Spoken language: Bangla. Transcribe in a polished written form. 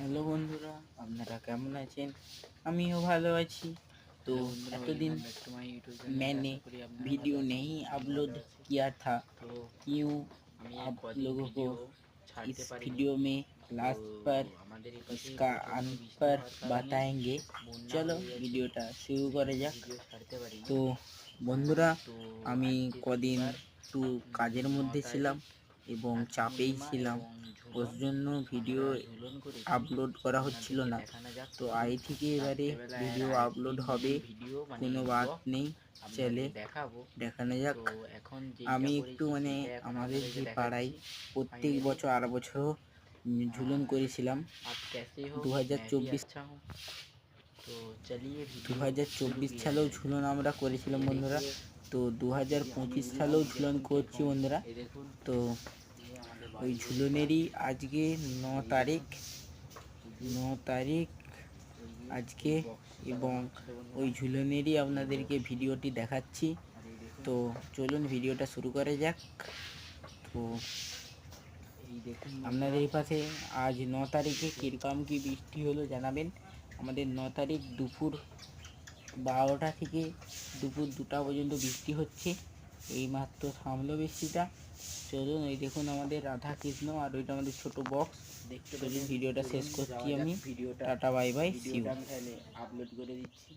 হ্যালো বন্ধুরা, আপনারা কেমন আছেন? আমিও ভালো আছি। तो एतदिन मैंने वीडियो नहीं अपलोड किया था, क्यों आप लोगों को इस वीडियो में लास्ट पर इसका आंसर बताएंगे। चलो वीडियोটা শুরু করা যাক। তো বন্ধুরা, আমি কদিন একটু কাজের মধ্যে ছিলাম এবং চাপেই ছিলাম, ওর জন্য ভিডিও আপলোড করা হচ্ছিল না। তো আজ থেকে এবারে ভিডিও আপলোড হবে, কোনো বাদ নেই। চলে দেখানো যাক। আমি একটু আমাদের যে পাড়ায় প্রত্যেক বছর 8 বছর ঝুলন করেছিলাম। 2024 সালেও ঝুলন আমরা করেছিলাম বন্ধুরা। তো 2025 সালেও ঝুলন করছি বন্ধুরা। তো ওই ঝুলনেরই আজকে 9 তারিখ আজকে, এবং ওই ঝুলনেরই আপনাদেরকে ভিডিওটি দেখাচ্ছি। তো চলুন ভিডিওটা শুরু করা যাক। তো আপনাদের এই পাশে আজ 9 তারিখে কীরকম কী বৃষ্টি হলো জানাবেন। আমাদের 9 তারিখ দুপুর 12টা থেকে দুপুর 2টা পর্যন্ত বৃষ্টি হচ্ছে। এইমাত্র থামলো বৃষ্টিটা। চলুন, এই দেখুন আমাদের রাধা কৃষ্ণ, আর ওইটা আমাদের ছোট বক্স। চলুন ভিডিওটা শেষ করছি আমি। Tata bye bye, see you. Upload করে দিচ্ছি।